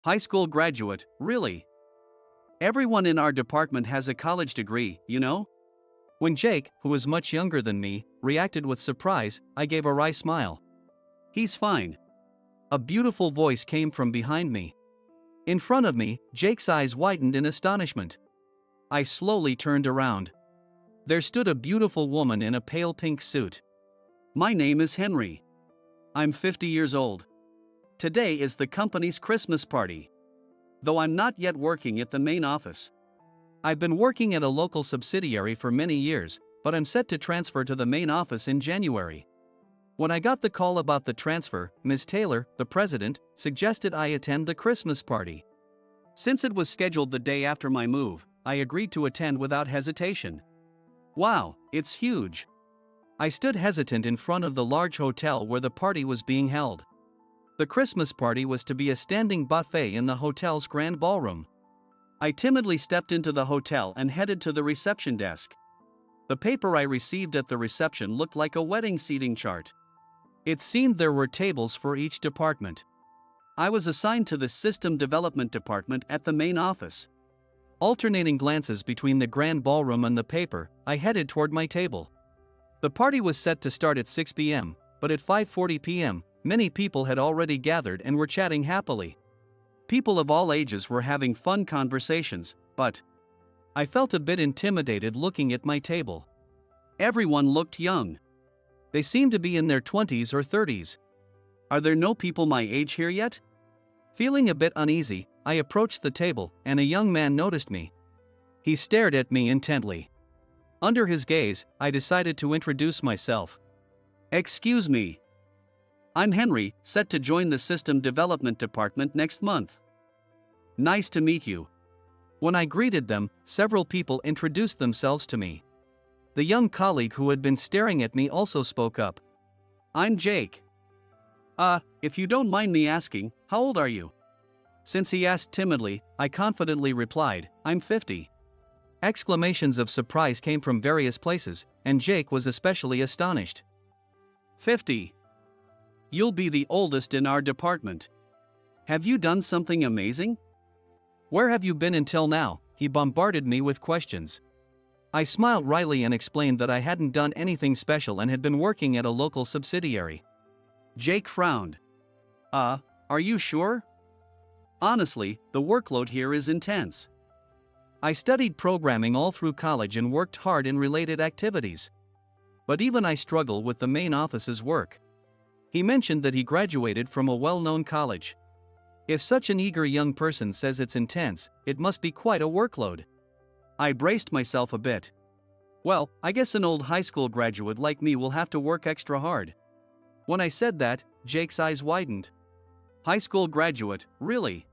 High school graduate, really? Everyone in our department has a college degree, you know? When Jake, who was much younger than me, reacted with surprise, I gave a wry smile. He's fine. A beautiful voice came from behind me. In front of me, Jake's eyes widened in astonishment. I slowly turned around. There stood a beautiful woman in a pale pink suit. My name is Henry. I'm 50 years old. Today is the company's Christmas party. Though I'm not yet working at the main office. I've been working at a local subsidiary for many years, but I'm set to transfer to the main office in January. When I got the call about the transfer, Ms. Taylor, the president, suggested I attend the Christmas party. Since it was scheduled the day after my move, I agreed to attend without hesitation. Wow, it's huge. I stood hesitant in front of the large hotel where the party was being held. The Christmas party was to be a standing buffet in the hotel's grand ballroom. I timidly stepped into the hotel and headed to the reception desk. The paper I received at the reception looked like a wedding seating chart. It seemed there were tables for each department. I was assigned to the System Development Department at the main office. Alternating glances between the grand ballroom and the paper, I headed toward my table. The party was set to start at 6 p.m., but at 5:40 p.m., many people had already gathered and were chatting happily. People of all ages were having fun conversations, but I felt a bit intimidated looking at my table. Everyone looked young. They seemed to be in their 20s or 30s. Are there no people my age here yet? Feeling a bit uneasy, I approached the table, and a young man noticed me. He stared at me intently. Under his gaze, I decided to introduce myself. Excuse me. I'm Henry, set to join the System Development Department next month. Nice to meet you. When I greeted them, several people introduced themselves to me. The young colleague who had been staring at me also spoke up. I'm Jake. If you don't mind me asking, how old are you? Since he asked timidly, I confidently replied, I'm 50. Exclamations of surprise came from various places, and Jake was especially astonished. 50. You'll be the oldest in our department. Have you done something amazing? Where have you been until now? He bombarded me with questions. I smiled wryly and explained that I hadn't done anything special and had been working at a local subsidiary. Jake frowned. Are you sure? Honestly, the workload here is intense. I studied programming all through college and worked hard in related activities. But even I struggle with the main office's work. He mentioned that he graduated from a well-known college. If such an eager young person says it's intense, it must be quite a workload. I braced myself a bit. Well, I guess an old high school graduate like me will have to work extra hard. When I said that, Jake's eyes widened. High school graduate, really?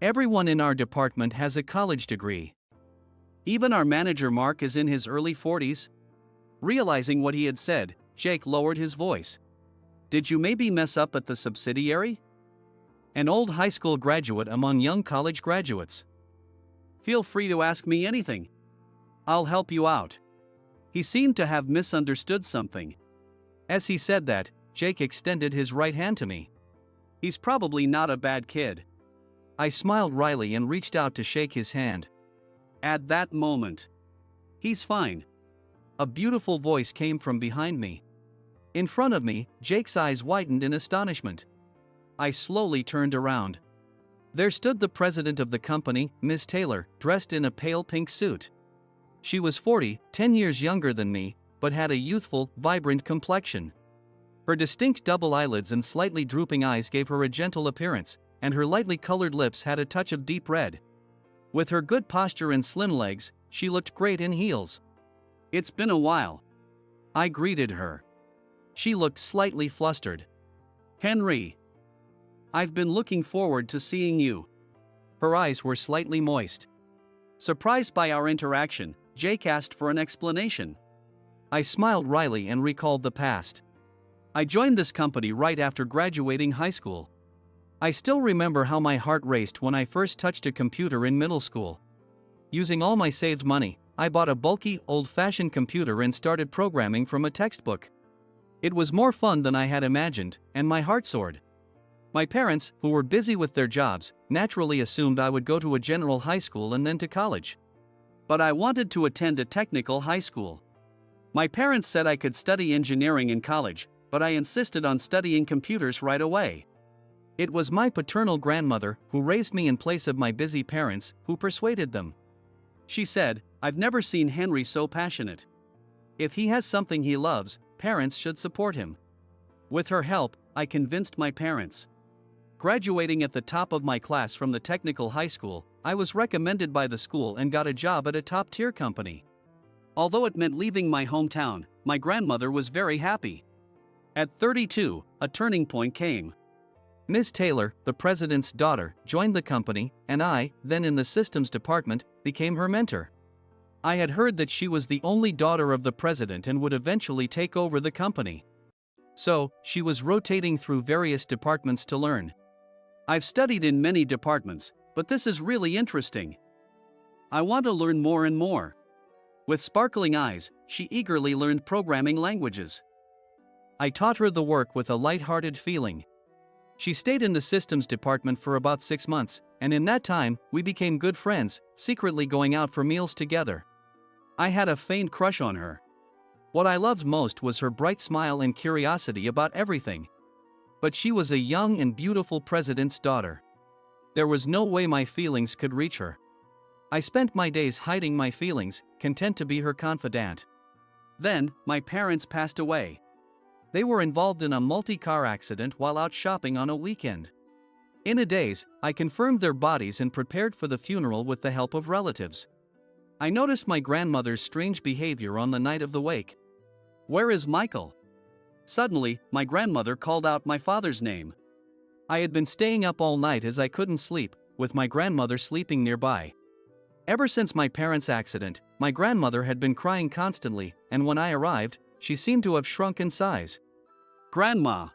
Everyone in our department has a college degree. Even our manager Mark is in his early 40s. Realizing what he had said, Jake lowered his voice. Did you maybe mess up at the subsidiary? An old high school graduate among young college graduates. Feel free to ask me anything. I'll help you out. He seemed to have misunderstood something. As he said that, Jake extended his right hand to me. He's probably not a bad kid. I smiled wryly and reached out to shake his hand. At that moment, he's fine. A beautiful voice came from behind me. In front of me, Jake's eyes widened in astonishment. I slowly turned around. There stood the president of the company, Ms. Taylor, dressed in a pale pink suit. She was 40, 10 years younger than me, but had a youthful, vibrant complexion. Her distinct double eyelids and slightly drooping eyes gave her a gentle appearance, and her lightly colored lips had a touch of deep red. With her good posture and slim legs, she looked great in heels. It's been a while. I greeted her. She looked slightly flustered. Henry. I've been looking forward to seeing you. Her eyes were slightly moist. Surprised by our interaction, Jake asked for an explanation. I smiled wryly and recalled the past. I joined this company right after graduating high school. I still remember how my heart raced when I first touched a computer in middle school. Using all my saved money, I bought a bulky, old-fashioned computer and started programming from a textbook. It was more fun than I had imagined, and my heart soared. My parents, who were busy with their jobs, naturally assumed I would go to a general high school and then to college. But I wanted to attend a technical high school. My parents said I could study engineering in college, but I insisted on studying computers right away. It was my paternal grandmother, who raised me in place of my busy parents, who persuaded them. She said, "I've never seen Henry so passionate. If he has something he loves, parents should support him." With her help, I convinced my parents. Graduating at the top of my class from the technical high school, I was recommended by the school and got a job at a top-tier company. Although it meant leaving my hometown, my grandmother was very happy. At 32, a turning point came. Miss Taylor, the president's daughter, joined the company, and I, then in the systems department, became her mentor. I had heard that she was the only daughter of the president and would eventually take over the company. So, she was rotating through various departments to learn. I've studied in many departments, but this is really interesting. I want to learn more and more. With sparkling eyes, she eagerly learned programming languages. I taught her the work with a light-hearted feeling. She stayed in the systems department for about 6 months, and in that time, we became good friends, secretly going out for meals together. I had a faint crush on her. What I loved most was her bright smile and curiosity about everything. But she was a young and beautiful president's daughter. There was no way my feelings could reach her. I spent my days hiding my feelings, content to be her confidant. Then, my parents passed away. They were involved in a multi-car accident while out shopping on a weekend. In a daze, I confirmed their bodies and prepared for the funeral with the help of relatives. I noticed my grandmother's strange behavior on the night of the wake. "Where is Michael?" Suddenly, my grandmother called out my father's name. I had been staying up all night as I couldn't sleep, with my grandmother sleeping nearby. Ever since my parents' accident, my grandmother had been crying constantly, and when I arrived, she seemed to have shrunk in size. "Grandma!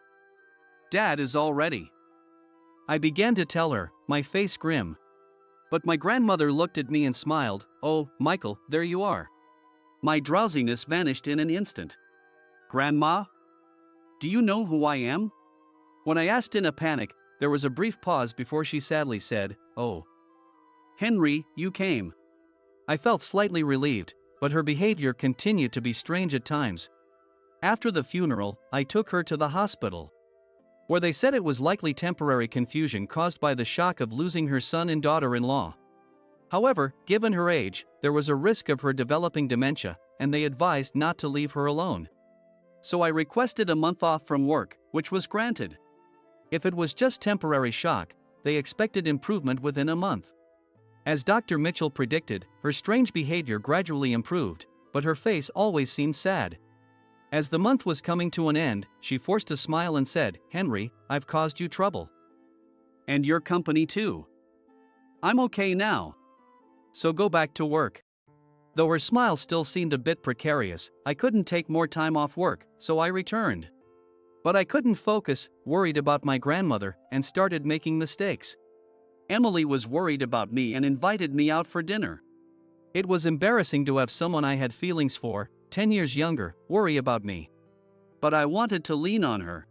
Dad is all ready." I began to tell her, my face grim. But my grandmother looked at me and smiled. "Oh, Michael, there you are." My drowsiness vanished in an instant. "Grandma? Do you know who I am?" When I asked in a panic, there was a brief pause before she sadly said, "Oh. Henry, you came." I felt slightly relieved, but her behavior continued to be strange at times. After the funeral, I took her to the hospital, where they said it was likely temporary confusion caused by the shock of losing her son and daughter-in-law. However, given her age, there was a risk of her developing dementia, and they advised not to leave her alone. So I requested a month off from work, which was granted. If it was just temporary shock, they expected improvement within a month. As Dr. Mitchell predicted, her strange behavior gradually improved, but her face always seemed sad. As the month was coming to an end, she forced a smile and said, "Henry, I've caused you trouble. And your company too. I'm okay now. So go back to work." Though her smile still seemed a bit precarious, I couldn't take more time off work, so I returned. But I couldn't focus, worried about my grandmother, and started making mistakes. Emily was worried about me and invited me out for dinner. It was embarrassing to have someone I had feelings for, 10 years younger, worry about me. But I wanted to lean on her.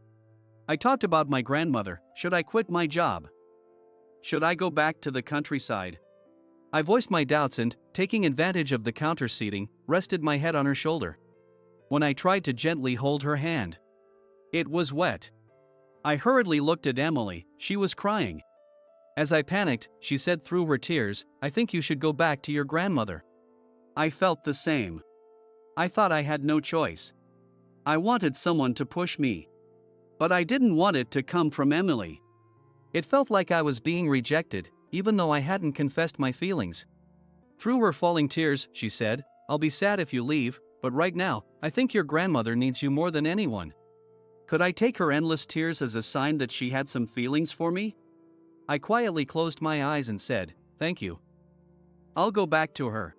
I talked about my grandmother. Should I quit my job? Should I go back to the countryside? I voiced my doubts and, taking advantage of the counter seating, rested my head on her shoulder. When I tried to gently hold her hand, it was wet. I hurriedly looked at Emily. She was crying. As I panicked, she said through her tears, "I think you should go back to your grandmother." I felt the same. I thought I had no choice. I wanted someone to push me. But I didn't want it to come from Emily. It felt like I was being rejected, even though I hadn't confessed my feelings. Through her falling tears, she said, "I'll be sad if you leave, but right now, I think your grandmother needs you more than anyone." Could I take her endless tears as a sign that she had some feelings for me? I quietly closed my eyes and said, "Thank you. I'll go back to her."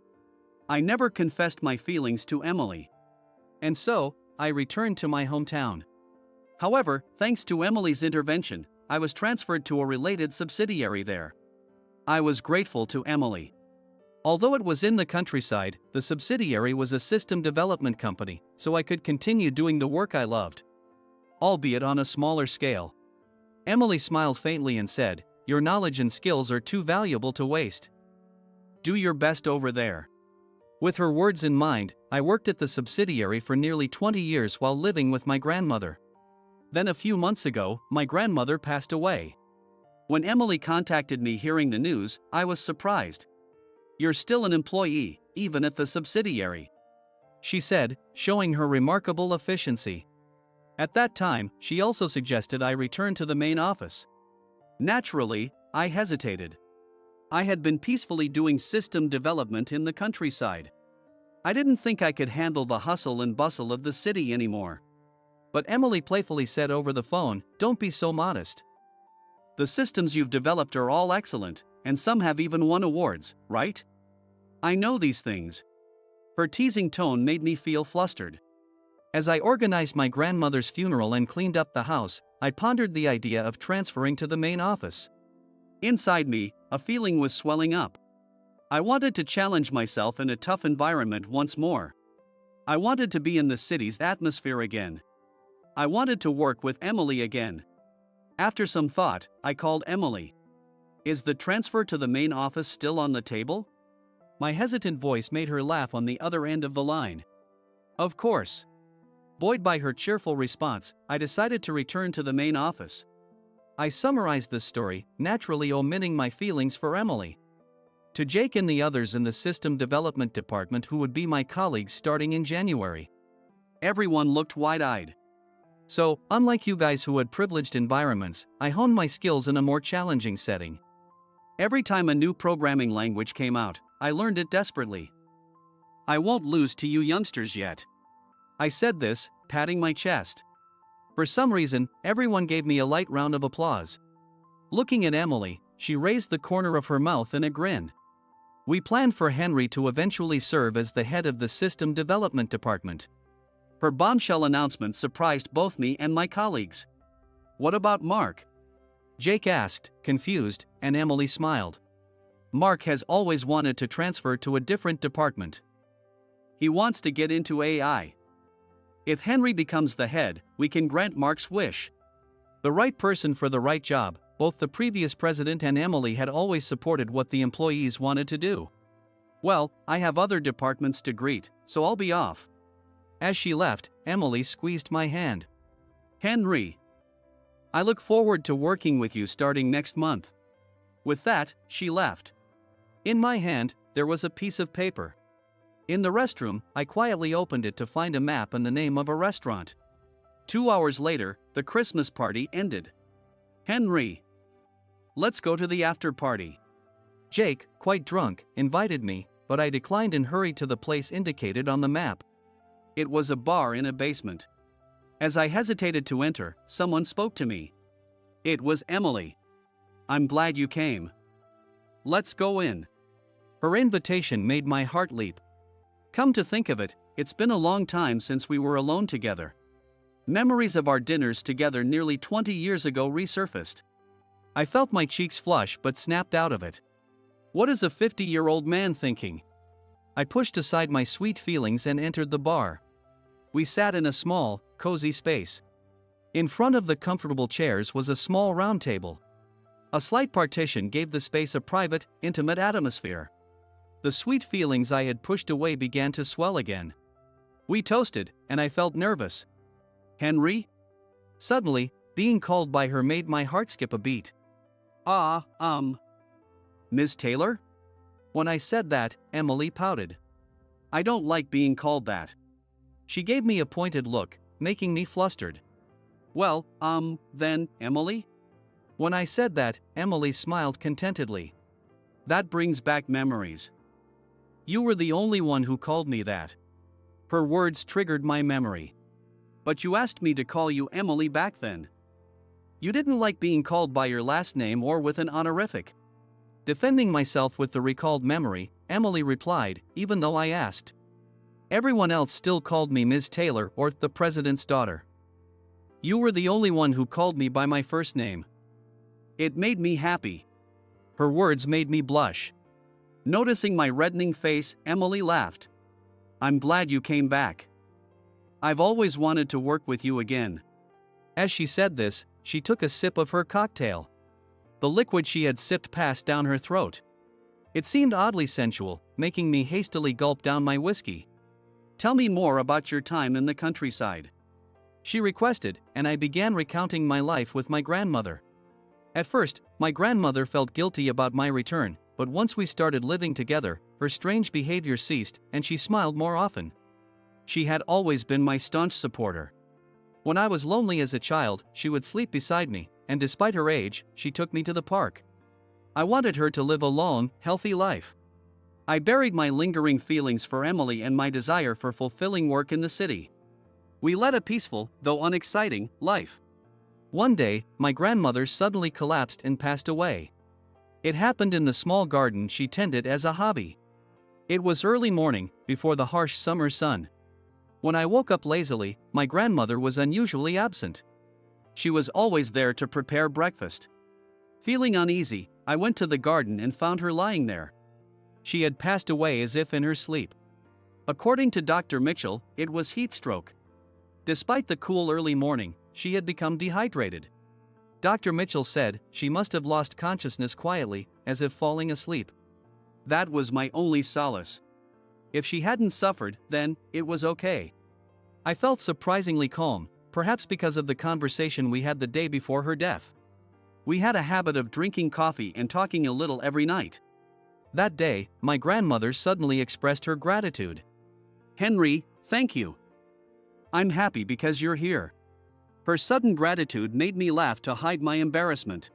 I never confessed my feelings to Emily. And so, I returned to my hometown. However, thanks to Emily's intervention, I was transferred to a related subsidiary there. I was grateful to Emily. Although it was in the countryside, the subsidiary was a system development company, so I could continue doing the work I loved, albeit on a smaller scale. Emily smiled faintly and said, "Your knowledge and skills are too valuable to waste. Do your best over there." With her words in mind, I worked at the subsidiary for nearly 20 years while living with my grandmother. Then a few months ago, my grandmother passed away. When Emily contacted me hearing the news, I was surprised. "You're still an employee, even at the subsidiary," she said, showing her remarkable efficiency. At that time, she also suggested I return to the main office. Naturally, I hesitated. I had been peacefully doing system development in the countryside. I didn't think I could handle the hustle and bustle of the city anymore. But Emily playfully said over the phone, "Don't be so modest. The systems you've developed are all excellent, and some have even won awards, right? I know these things." Her teasing tone made me feel flustered. As I organized my grandmother's funeral and cleaned up the house, I pondered the idea of transferring to the main office. Inside me, a feeling was swelling up. I wanted to challenge myself in a tough environment once more. I wanted to be in the city's atmosphere again. I wanted to work with Emily again. After some thought, I called Emily. "Is the transfer to the main office still on the table?" My hesitant voice made her laugh on the other end of the line. "Of course." Buoyed by her cheerful response, I decided to return to the main office. I summarized this story, naturally omitting my feelings for Emily. To Jake and the others in the system development department who would be my colleagues starting in January. Everyone looked wide-eyed. So, unlike you guys who had privileged environments, I honed my skills in a more challenging setting. Every time a new programming language came out, I learned it desperately. "I won't lose to you youngsters yet." I said this, patting my chest. For some reason, everyone gave me a light round of applause. Looking at Emily, she raised the corner of her mouth in a grin. We planned for Henry to eventually serve as the head of the system development department. Her bombshell announcement surprised both me and my colleagues. "What about Mark?" Jake asked, confused, and Emily smiled. "Mark has always wanted to transfer to a different department. He wants to get into AI. If Henry becomes the head, we can grant Mark's wish." The right person for the right job. Both the previous president and Emily had always supported what the employees wanted to do. "Well, I have other departments to greet, so I'll be off." As she left, Emily squeezed my hand. "Henry, I look forward to working with you starting next month." With that, she left. In my hand, there was a piece of paper. In the restroom, I quietly opened it to find a map and the name of a restaurant. 2 hours later, the Christmas party ended. "Henry, let's go to the after party." Jake, quite drunk, invited me, but I declined and hurried to the place indicated on the map. It was a bar in a basement. As I hesitated to enter, someone spoke to me. It was Emily. "I'm glad you came. Let's go in." Her invitation made my heart leap. Come to think of it, it's been a long time since we were alone together. Memories of our dinners together nearly 20 years ago resurfaced. I felt my cheeks flush but snapped out of it. What is a 50-year-old man thinking? I pushed aside my sweet feelings and entered the bar. We sat in a small, cozy space. In front of the comfortable chairs was a small round table. A slight partition gave the space a private, intimate atmosphere. The sweet feelings I had pushed away began to swell again. We toasted, and I felt nervous. "Henry?" Suddenly, being called by her made my heart skip a beat. Ms. Taylor?" When I said that, Emily pouted. "I don't like being called that." She gave me a pointed look, making me flustered. "Well, then, Emily?" When I said that, Emily smiled contentedly. "That brings back memories. You were the only one who called me that." Her words triggered my memory. "But you asked me to call you Emily back then. You didn't like being called by your last name or with an honorific." Defending myself with the recalled memory, Emily replied, even though I asked. "Everyone else still called me Ms. Taylor or the president's daughter. You were the only one who called me by my first name." It made me happy. Her words made me blush. Noticing my reddening face, Emily laughed. "I'm glad you came back. I've always wanted to work with you again." As she said this, she took a sip of her cocktail. The liquid she had sipped passed down her throat. It seemed oddly sensual, making me hastily gulp down my whiskey. "Tell me more about your time in the countryside," she requested, and I began recounting my life with my grandmother. At first, my grandmother felt guilty about my return, but once we started living together, her strange behavior ceased, and she smiled more often. She had always been my staunch supporter. When I was lonely as a child, she would sleep beside me, and despite her age, she took me to the park. I wanted her to live a long, healthy life. I buried my lingering feelings for Emily and my desire for fulfilling work in the city. We led a peaceful, though unexciting, life. One day, my grandmother suddenly collapsed and passed away. It happened in the small garden she tended as a hobby. It was early morning, before the harsh summer sun. When I woke up lazily, my grandmother was unusually absent. She was always there to prepare breakfast. Feeling uneasy, I went to the garden and found her lying there. She had passed away as if in her sleep. According to Dr. Mitchell, it was heat stroke. Despite the cool early morning, she had become dehydrated. Dr. Mitchell said she must have lost consciousness quietly, as if falling asleep. That was my only solace. If she hadn't suffered, then it was okay. I felt surprisingly calm, perhaps because of the conversation we had the day before her death. We had a habit of drinking coffee and talking a little every night. That day, my grandmother suddenly expressed her gratitude. "Henry, thank you. I'm happy because you're here." Her sudden gratitude made me laugh to hide my embarrassment.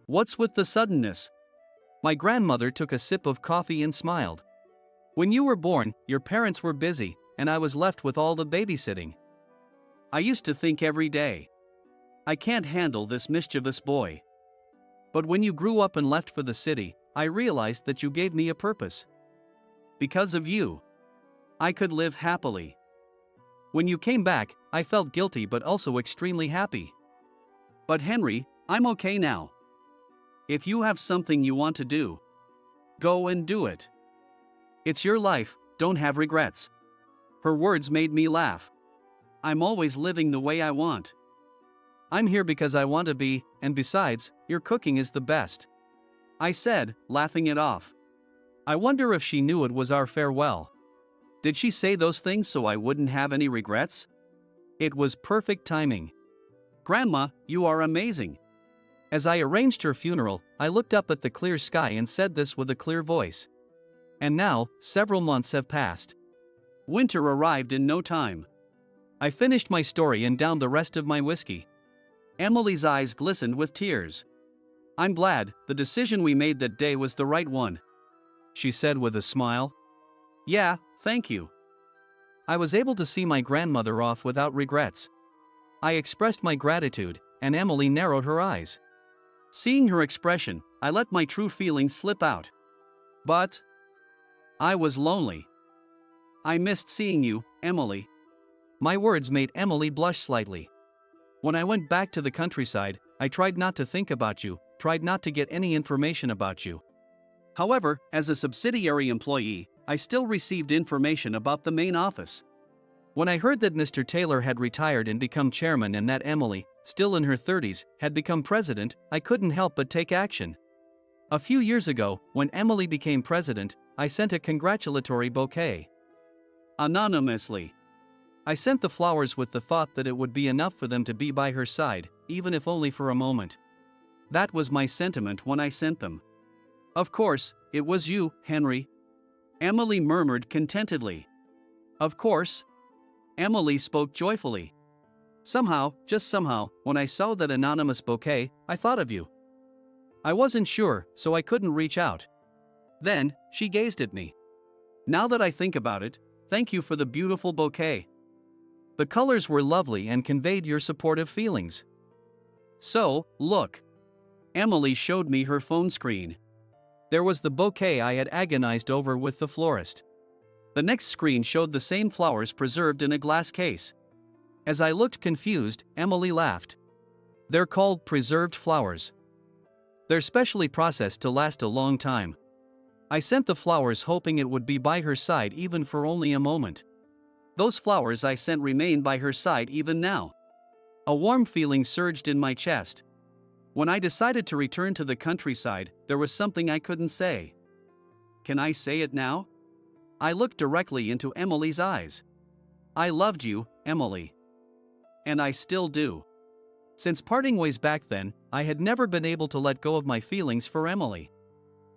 "What's with the suddenness?" My grandmother took a sip of coffee and smiled. "When you were born, your parents were busy, and I was left with all the babysitting. I used to think every day, I can't handle this mischievous boy. But when you grew up and left for the city, I realized that you gave me a purpose. Because of you, I could live happily. When you came back, I felt guilty but also extremely happy. But Henry, I'm okay now. If you have something you want to do, go and do it. It's your life, don't have regrets." Her words made me laugh. I'm always living the way I want. I'm here because I want to be, and besides, your cooking is the best, I said, laughing it off. I wonder if she knew it was our farewell. Did she say those things so I wouldn't have any regrets? It was perfect timing. "Grandma, you are amazing." As I arranged her funeral, I looked up at the clear sky and said this with a clear voice. And now, several months have passed. Winter arrived in no time. I finished my story and downed the rest of my whiskey. Emily's eyes glistened with tears. "I'm glad, the decision we made that day was the right one," she said with a smile. "Yeah, thank you." I was able to see my grandmother off without regrets. I expressed my gratitude, and Emily narrowed her eyes. Seeing her expression, I let my true feelings slip out. But I was lonely. I missed seeing you, Emily. My words made Emily blush slightly. When I went back to the countryside, I tried not to think about you, tried not to get any information about you. However, as a subsidiary employee, I still received information about the main office. When I heard that Mr. Taylor had retired and become chairman and that Emily, still in her 30s, had become president, I couldn't help but take action. A few years ago, when Emily became president, I sent a congratulatory bouquet. Anonymously. I sent the flowers with the thought that it would be enough for them to be by her side, even if only for a moment. That was my sentiment when I sent them. "Of course, it was you, Henry," Emily murmured contentedly. "Of course." Emily spoke joyfully. "Somehow, just somehow, when I saw that anonymous bouquet, I thought of you. I wasn't sure, so I couldn't reach out." Then, she gazed at me. "Now that I think about it, thank you for the beautiful bouquet. The colors were lovely and conveyed your supportive feelings. So, look." Emily showed me her phone screen. There was the bouquet I had agonized over with the florist. The next screen showed the same flowers preserved in a glass case. As I looked confused, Emily laughed. "They're called preserved flowers. They're specially processed to last a long time." I sent the flowers hoping it would be by her side even for only a moment. Those flowers I sent remain by her side even now. A warm feeling surged in my chest. When I decided to return to the countryside, there was something I couldn't say. Can I say it now? I looked directly into Emily's eyes. I loved you, Emily. And I still do. Since parting ways back then, I had never been able to let go of my feelings for Emily.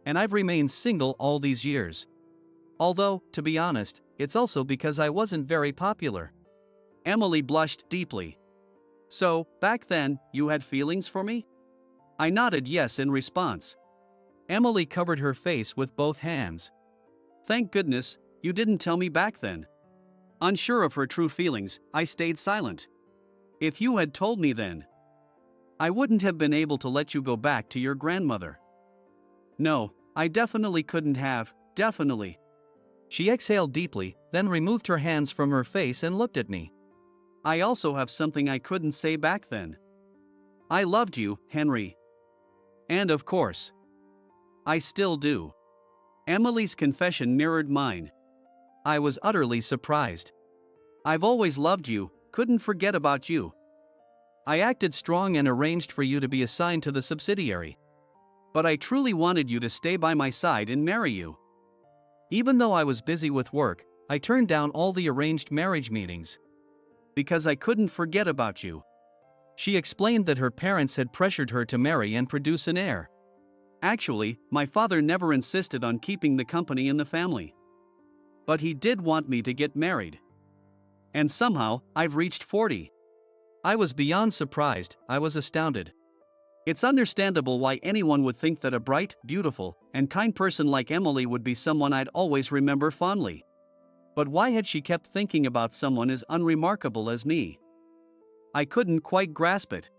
And I've remained single all these years. Although, to be honest, it's also because I wasn't very popular. Emily blushed deeply. So, back then, you had feelings for me? I nodded yes in response. Emily covered her face with both hands. Thank goodness, you didn't tell me back then. Unsure of her true feelings, I stayed silent. If you had told me then, I wouldn't have been able to let you go back to your grandmother. No, I definitely couldn't have, definitely. She exhaled deeply, then removed her hands from her face and looked at me. I also have something I couldn't say back then. I loved you, Henry. And of course, I still do. Emily's confession mirrored mine. I was utterly surprised. I've always loved you, couldn't forget about you. I acted strong and arranged for you to be assigned to the subsidiary. But I truly wanted you to stay by my side and marry you. Even though I was busy with work, I turned down all the arranged marriage meetings. Because I couldn't forget about you. She explained that her parents had pressured her to marry and produce an heir. Actually, my father never insisted on keeping the company in the family. But he did want me to get married. And somehow, I've reached 40. I was beyond surprised, I was astounded. It's understandable why anyone would think that a bright, beautiful, and kind person like Emily would be someone I'd always remember fondly. But why had she kept thinking about someone as unremarkable as me? I couldn't quite grasp it.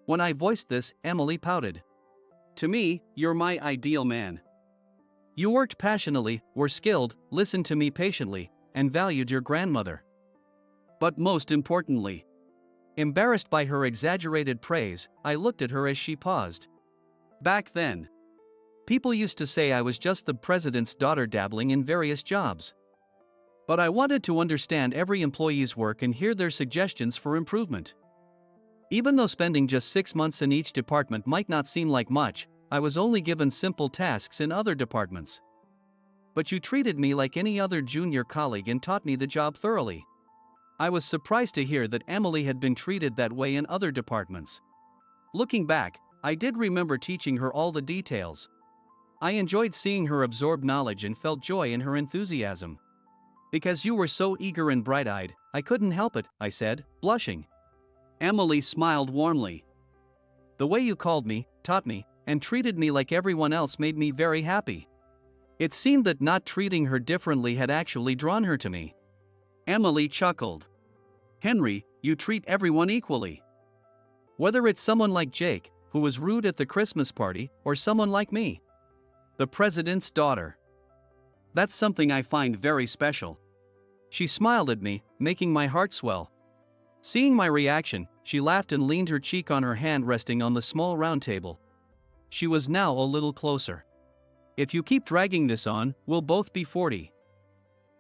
When I voiced this, Emily pouted. To me, you're my ideal man. You worked passionately, were skilled, listened to me patiently, and valued your grandmother. But most importantly, embarrassed by her exaggerated praise, I looked at her as she paused. Back then, people used to say I was just the president's daughter dabbling in various jobs. But I wanted to understand every employee's work and hear their suggestions for improvement. Even though spending just 6 months in each department might not seem like much, I was only given simple tasks in other departments. But you treated me like any other junior colleague and taught me the job thoroughly. I was surprised to hear that Emily had been treated that way in other departments. Looking back, I did remember teaching her all the details. I enjoyed seeing her absorb knowledge and felt joy in her enthusiasm. Because you were so eager and bright-eyed, I couldn't help it, I said, blushing. Emily smiled warmly. The way you called me, taught me, and treated me like everyone else made me very happy. It seemed that not treating her differently had actually drawn her to me. Emily chuckled. Henry, you treat everyone equally. Whether it's someone like Jake, who was rude at the Christmas party, or someone like me, the president's daughter. That's something I find very special. She smiled at me, making my heart swell. Seeing my reaction, she laughed and leaned her cheek on her hand resting on the small round table. She was now a little closer. If you keep dragging this on, we'll both be 40.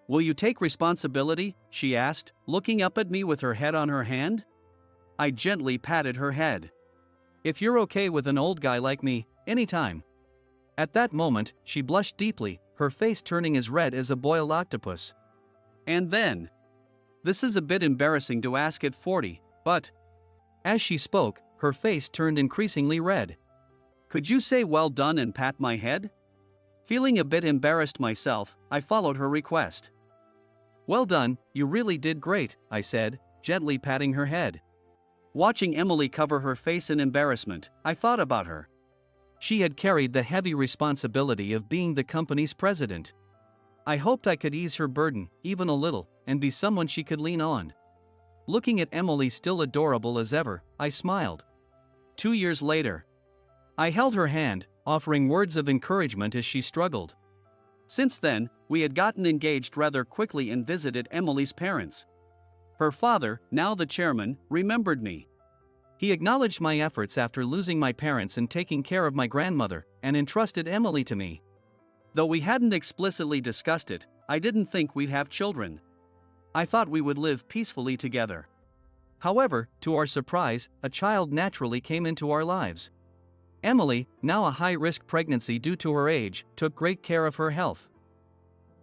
Will you take responsibility? She asked, looking up at me with her head on her hand. I gently patted her head. If you're okay with an old guy like me, anytime. At that moment, she blushed deeply, her face turning as red as a boiled octopus. And then, this is a bit embarrassing to ask at 40, but, as she spoke, her face turned increasingly red. Could you say well done and pat my head? Feeling a bit embarrassed myself, I followed her request. Well done, you really did great, I said, gently patting her head. Watching Emily cover her face in embarrassment, I thought about her. She had carried the heavy responsibility of being the company's president. I hoped I could ease her burden, even a little, and be someone she could lean on. Looking at Emily still adorable as ever, I smiled. 2 years later, I held her hand, offering words of encouragement as she struggled. Since then, we had gotten engaged rather quickly and visited Emily's parents. Her father, now the chairman, remembered me. He acknowledged my efforts after losing my parents and taking care of my grandmother, and entrusted Emily to me. Though we hadn't explicitly discussed it, I didn't think we'd have children. I thought we would live peacefully together. However, to our surprise, a child naturally came into our lives. Emily, now a high-risk pregnancy due to her age, took great care of her health.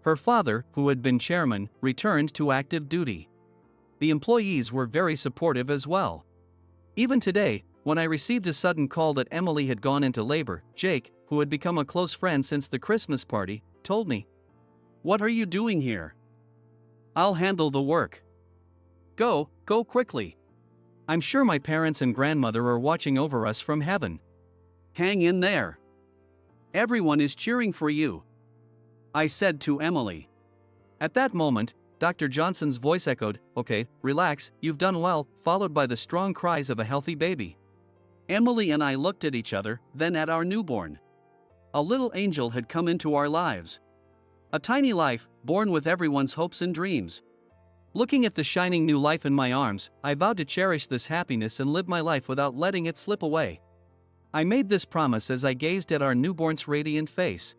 Her father, who had been chairman, returned to active duty. The employees were very supportive as well. Even today, when I received a sudden call that Emily had gone into labor, Jake, who had become a close friend since the Christmas party, told me, "What are you doing here? I'll handle the work. Go quickly. I'm sure my parents and grandmother are watching over us from heaven. Hang in there. Everyone is cheering for you," I said to Emily. At that moment, Dr. Johnson's voice echoed, "Okay, relax, you've done well," followed by the strong cries of a healthy baby. Emily and I looked at each other, then at our newborn. A little angel had come into our lives. A tiny life, born with everyone's hopes and dreams. Looking at the shining new life in my arms, I vowed to cherish this happiness and live my life without letting it slip away. I made this promise as I gazed at our newborn's radiant face.